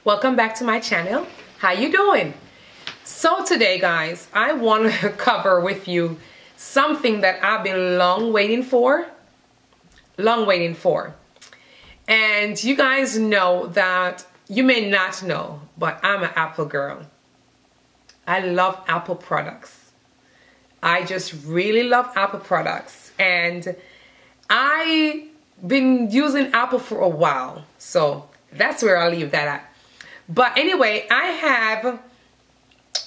Welcome back to my channel. How you doing? So today, guys, I want to cover with you something that I've been long waiting for. And you guys know that, you may not know, but I'm an Apple girl. I love Apple products. I just really love Apple products. And I've been using Apple for a while. So that's where I'll leave that at. But anyway, I have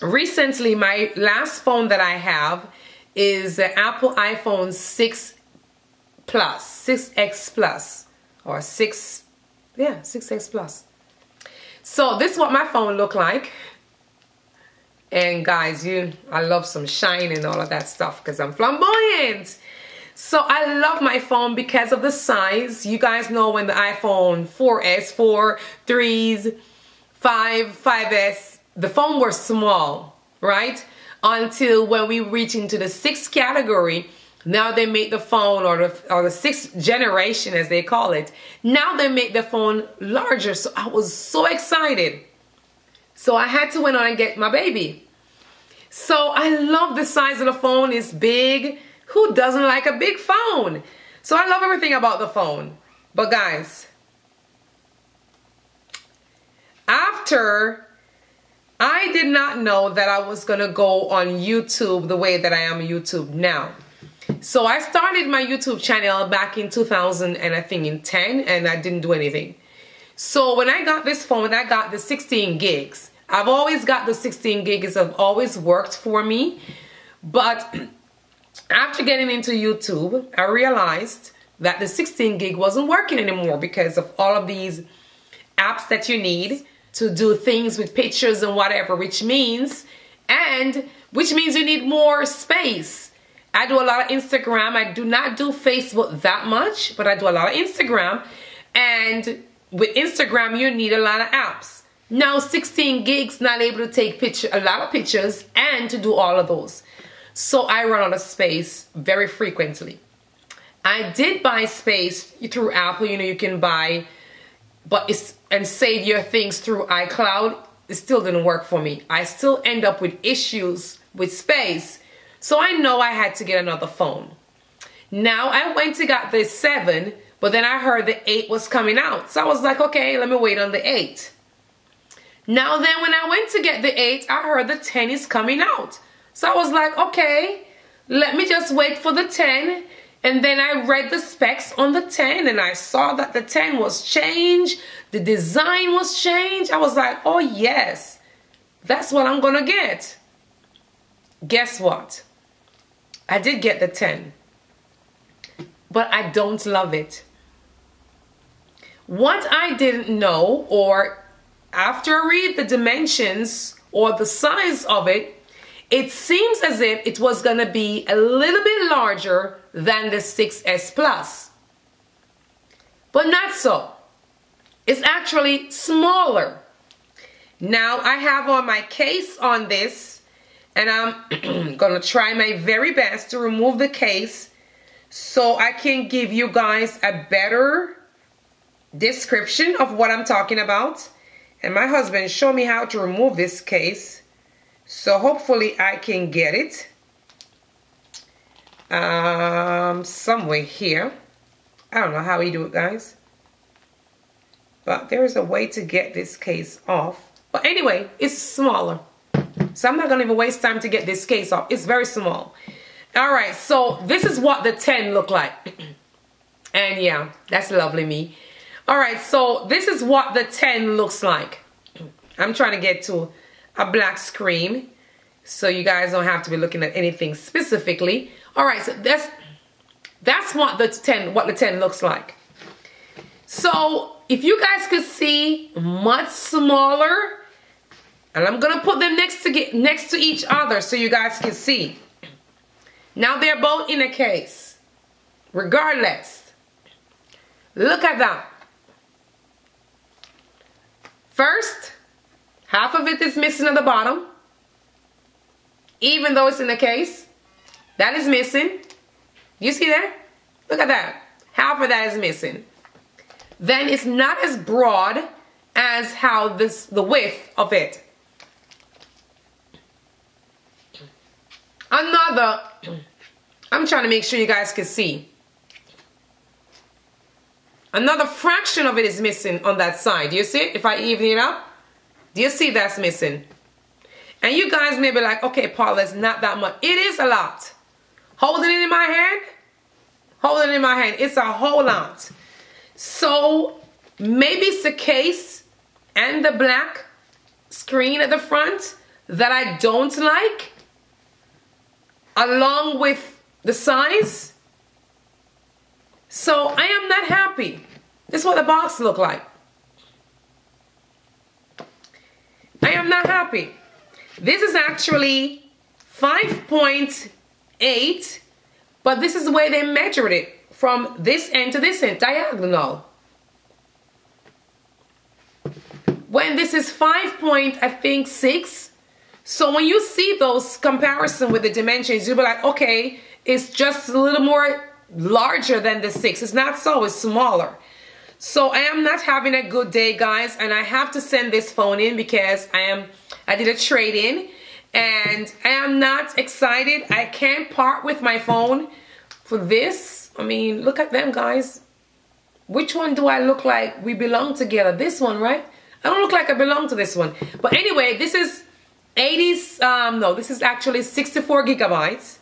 recently, my last phone that I have is the Apple iPhone 6 Plus, 6X Plus, or 6X Plus. So this is what my phone looked like. And guys, I love some shine and all of that stuff because I'm flamboyant. So I love my phone because of the size. You guys know when the iPhone 4S, 4, 3s, 5S, the phone was small, right? Until when we reach into the 6th category, now they make the phone, or the 6th generation as they call it, now they make the phone larger. So I was so excited. So I had to went on and get my baby. So I love the size of the phone. It's big. Who doesn't like a big phone? So I love everything about the phone. But guys, after I did not know that I was going to go on YouTube the way that I am on YouTube now. So I started my YouTube channel back in 2010, and I didn't do anything. So when I got this phone, I got the 16 gigs. I've always got the 16 gigs. Have always worked for me. But after getting into YouTube, I realized that the 16 gig wasn't working anymore because of all of these apps that you need to do things with pictures and whatever, which means you need more space. I do a lot of Instagram. I do not do Facebook that much, but I do a lot of Instagram. And with Instagram, you need a lot of apps. Now, 16 gigs not able to take a lot of pictures and to do all of those. So I run out of space very frequently. I did buy space through Apple. You know, you can buy, and save your things through iCloud. It still didn't work for me. I still end up with issues with space. So I know I had to get another phone. Now I went to get the 7, but then I heard the 8 was coming out. So I was like, okay, let me wait on the 8. Now then when I went to get the 8, I heard the 10 is coming out. So I was like, okay, let me just wait for the 10. And then I read the specs on the 10 and I saw that the 10 was changed. The design was changed. I was like, oh yes, that's what I'm gonna get. Guess what? I did get the 10, but I don't love it. What I didn't know, or after I read the dimensions or the size of it, it seems as if it was going to be a little bit larger than the 6S Plus. But not so. It's actually smaller. Now I have on my case on this, and I'm going to try my very best to remove the case so I can give you guys a better description of what I'm talking about. And my husband showed me how to remove this case. So hopefully I can get it somewhere here. I don't know how we do it, guys. But there is a way to get this case off. But anyway, it's smaller. So I'm not going to even waste time to get this case off. It's very small. Alright, so this is what the 10 look like. And yeah, that's lovely me. Alright, so this is what the 10 looks like. I'm trying to get to a black screen so you guys don't have to be looking at anything specifically. Alright, so that's what the 10 looks like. So if you guys could see, much smaller, and I'm gonna put them next to each other so you guys can see. Now they're both in a case. Regardless, look at that. First, half of it is missing at the bottom. Even though it's in a case, that is missing. You see that? Look at that. Half of that is missing. Then it's not as broad as how the width of it. Another, I'm trying to make sure you guys can see. Another fraction of it is missing on that side. Do you see it? If I even it up, do you see that's missing? And you guys may be like, okay, Paula, it's not that much. It is a lot. Holding it in my hand, holding it in my hand, it's a whole lot. So maybe it's the case and the black screen at the front that I don't like, along with the size. So I am not happy. This is what the box look like. I am not happy. This is actually 5.8, but this is the way they measured it, from this end to this end, diagonal. When this is 5.6, so when you see those comparison with the dimensions, you'll be like, okay, it's just a little more larger than the 6. It's not so, it's smaller. So I am not having a good day, guys, and I have to send this phone in because I did a trade-in, and I am not excited. I can't part with my phone for this. I mean, look at them, guys. Which one do I look like we belong together? This one, right? I don't look like I belong to this one. But anyway, this is this is actually 64 gigabytes.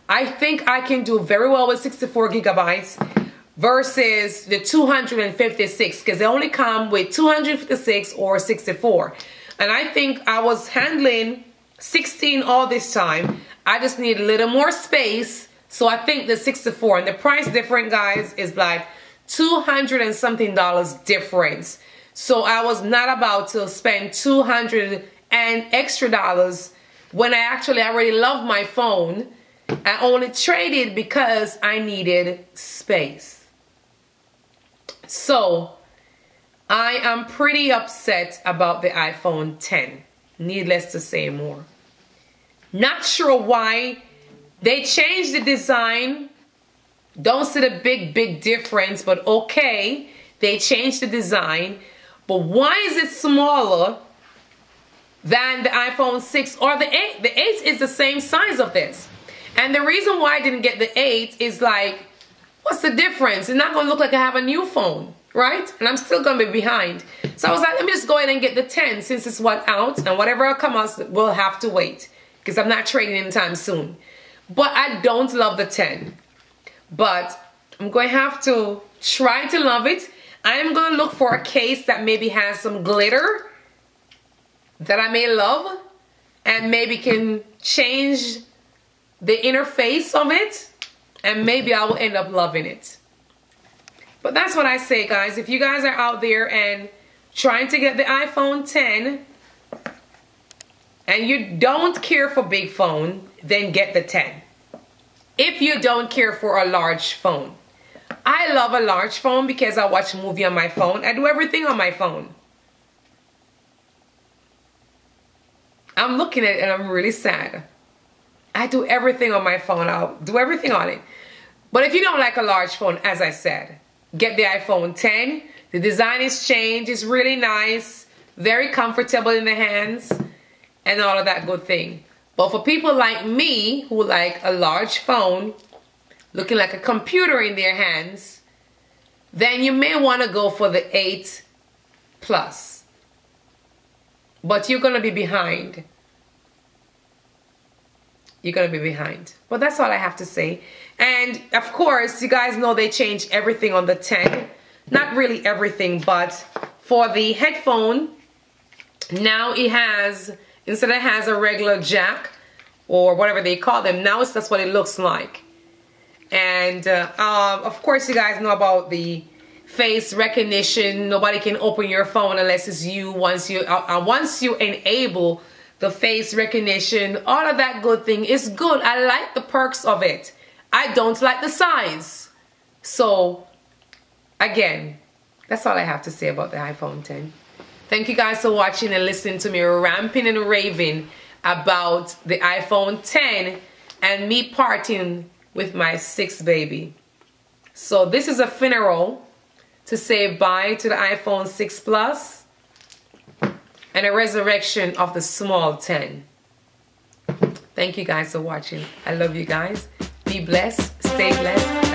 I think I can do very well with 64 gigabytes versus the 256, because they only come with 256 or 64. And I think I was handling 16 all this time. I just need a little more space. So I think the 64, and the price difference, guys, is like $200 and something difference. So I was not about to spend $200 and extra dollars when I actually already love my phone. I only traded because I needed space. So I am pretty upset about the iPhone 10. Needless to say more. Not sure why they changed the design. Don't see the big difference, but okay, they changed the design. But why is it smaller than the iPhone 6 or the 8? The 8 is the same size of this. And the reason why I didn't get the 8 is like, what's the difference? It's not going to look like I have a new phone, right? And I'm still going to be behind. So I was like, let me just go ahead and get the 10 since it's one out. And whatever comes out, we'll have to wait, because I'm not trading anytime soon. But I don't love the 10. But I'm going to have to try to love it. I am going to look for a case that maybe has some glitter that I may love, and maybe can change the interface of it, and maybe I will end up loving it. But that's what I say, guys. If you guys are out there and trying to get the iPhone 10 and you don't care for big phone, then get the 10. If you don't care for a large phone. I love a large phone because I watch a movie on my phone. I do everything on my phone. I'm looking at it and I'm really sad. I do everything on my phone. I'll do everything on it. But if you don't like a large phone, as I said, get the iPhone 10. The design is changed. It's really nice. Very comfortable in the hands. And all of that good thing. But for people like me who like a large phone, looking like a computer in their hands, then you may want to go for the 8 Plus. But you're going to be behind. You're going to be behind. But that's all I have to say. And of course, you guys know they changed everything on the 10. Not really everything, but for the headphone, now it has, instead it has a regular jack or whatever they call them, now that's what it looks like. And of course, you guys know about the face recognition. Nobody can open your phone unless it's you. Once you enable the face recognition, all of that good thing is good. I like the perks of it. I don't like the size. So again, that's all I have to say about the iPhone 10. Thank you guys for watching and listening to me ramping and raving about the iPhone 10 and me parting with my 6th baby. So this is a funeral to say bye to the iPhone 6 Plus. and a resurrection of the small 10. Thank you guys for watching. I love you guys. Be blessed. Stay blessed.